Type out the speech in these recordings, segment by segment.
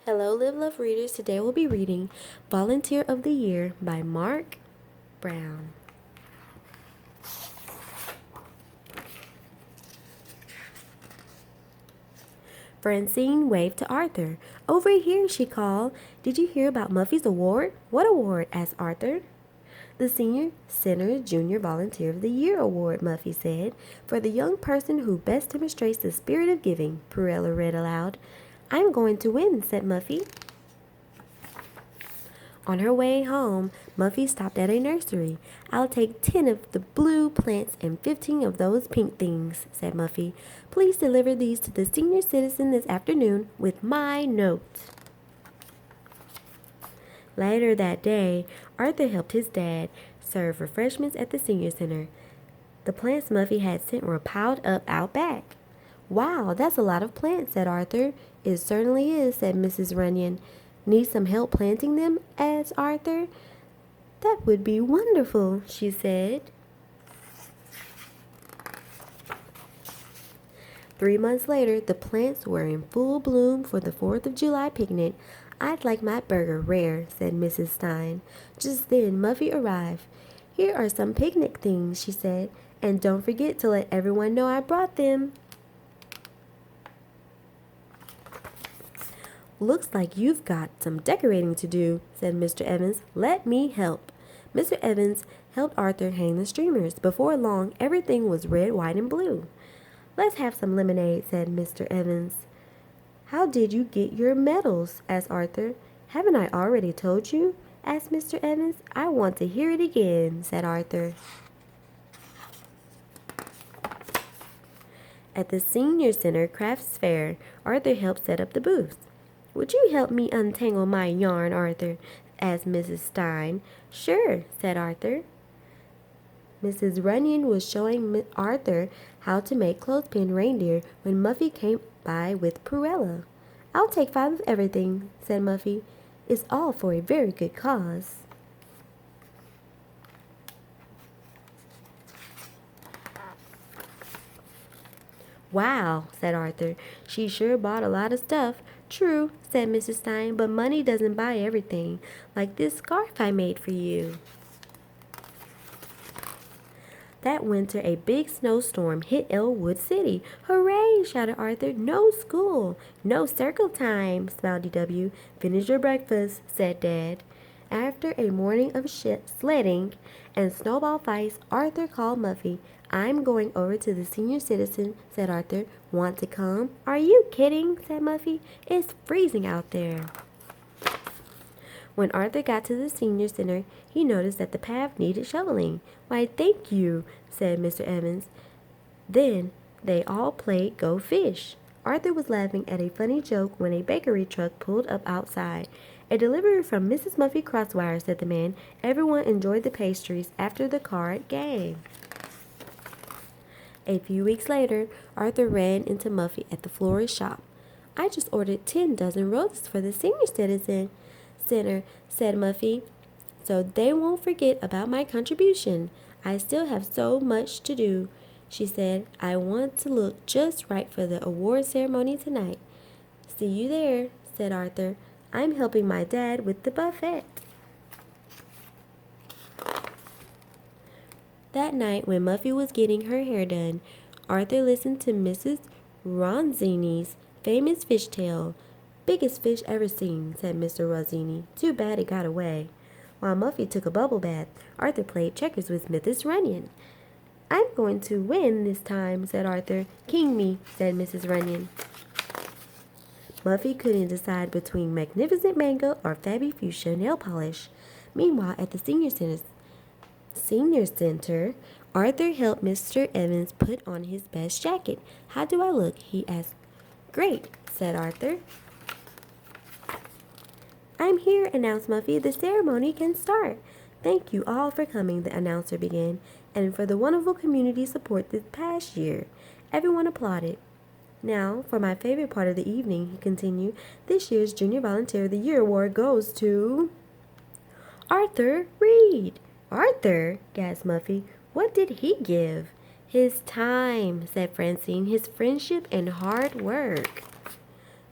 Hello, Live Love readers. Today we'll be reading Volunteer of the Year by Marc Brown. Francine waved to Arthur. "Over here," she called. "Did you hear about Muffy's award?" "What award?" asked Arthur. "The Senior Center Junior Volunteer of the Year Award," Muffy said, "for the young person who best demonstrates the spirit of giving," Pruella read aloud. "I'm going to win," said Muffy. On her way home, Muffy stopped at a nursery. "I'll take 10 of the blue plants and 15 of those pink things," said Muffy. "Please deliver these to the senior citizen this afternoon with my note." Later that day, Arthur helped his dad serve refreshments at the senior center. The plants Muffy had sent were piled up out back. "Wow, that's a lot of plants," said Arthur. "It certainly is," said Mrs. Runyon. "Need some help planting them?" asked Arthur. "That would be wonderful," she said. 3 months later, the plants were in full bloom for the 4th of July picnic. "I'd like my burger rare," said Mrs. Stein. Just then, Muffy arrived. "Here are some picnic things," she said, "and don't forget to let everyone know I brought them." "Looks like you've got some decorating to do," said Mr. Evans. "Let me help." Mr. Evans helped Arthur hang the streamers. Before long, everything was red, white, and blue. "Let's have some lemonade," said Mr. Evans. "How did you get your medals?" asked Arthur. "Haven't I already told you?" asked Mr. Evans. "I want to hear it again," said Arthur. At the Senior Center Crafts Fair, Arthur helped set up the booths. "Would you help me untangle my yarn, Arthur?" asked Mrs. Stein. "Sure," said Arthur. Mrs. Runyon was showing Arthur how to make clothespin reindeer when Muffy came by with Pruella. "I'll take 5 of everything," said Muffy. "It's all for a very good cause." "Wow," said Arthur. "She sure bought a lot of stuff." "True," said Mrs. Stein, "but money doesn't buy everything, like this scarf I made for you." That winter, a big snowstorm hit Elwood City. "Hooray!" shouted Arthur. "No school." "No circle time," smiled DW. "Finish your breakfast," said Dad. After a morning of sledding and snowball fights, Arthur called Muffy. "I'm going over to the senior citizen," said Arthur. "Want to come?" "Are you kidding?" said Muffy. "It's freezing out there." When Arthur got to the senior center, he noticed that the path needed shoveling. "Why, thank you," said Mr. Evans. Then they all played Go Fish. Arthur was laughing at a funny joke when a bakery truck pulled up outside. "A delivery from Mrs. Muffy Crosswire," said the man. Everyone enjoyed the pastries after the card game. A few weeks later, Arthur ran into Muffy at the Florist Shop. "I just ordered 10 dozen roses for the senior citizen center," said Muffy, "so they won't forget about my contribution. I still have so much to do," she said. "I want to look just right for the award ceremony tonight." "See you there," said Arthur. "I'm helping my dad with the buffet." That night, when Muffy was getting her hair done, Arthur listened to Mrs. Ronzini's famous Fishtail. "Biggest fish ever seen," said Mr. Ronzini. "Too bad it got away." While Muffy took a bubble bath, Arthur played checkers with Mrs. Runyon. "I'm going to win this time," said Arthur. "King me," said Mrs. Runyon. Muffy couldn't decide between magnificent mango or Fabby Fuchsia nail polish. Meanwhile, at the senior center, Arthur helped Mr. Evans put on his best jacket. "How do I look?" he asked. "Great," said Arthur. "I'm here," announced Muffy. "The ceremony can start." "Thank you all for coming," the announcer began, "and for the wonderful community support this past year." Everyone applauded. "Now, for my favorite part of the evening," he continued. "This year's Junior Volunteer of the Year award goes to Arthur Reed." "Arthur?" gasped Muffy. "What did he give?" "His time," said Francine. "His friendship and hard work."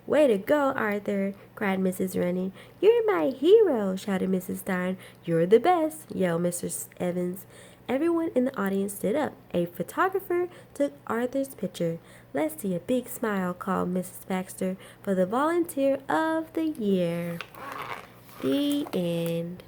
Way to go, Arthur, cried Mrs. Rennie. You're my hero, shouted Mrs. Stein. You're the best, yelled Mr. Evans. Everyone in the audience stood up. A photographer took Arthur's picture. Let's see a big smile, called Mrs. Baxter, for the volunteer of the year. The end.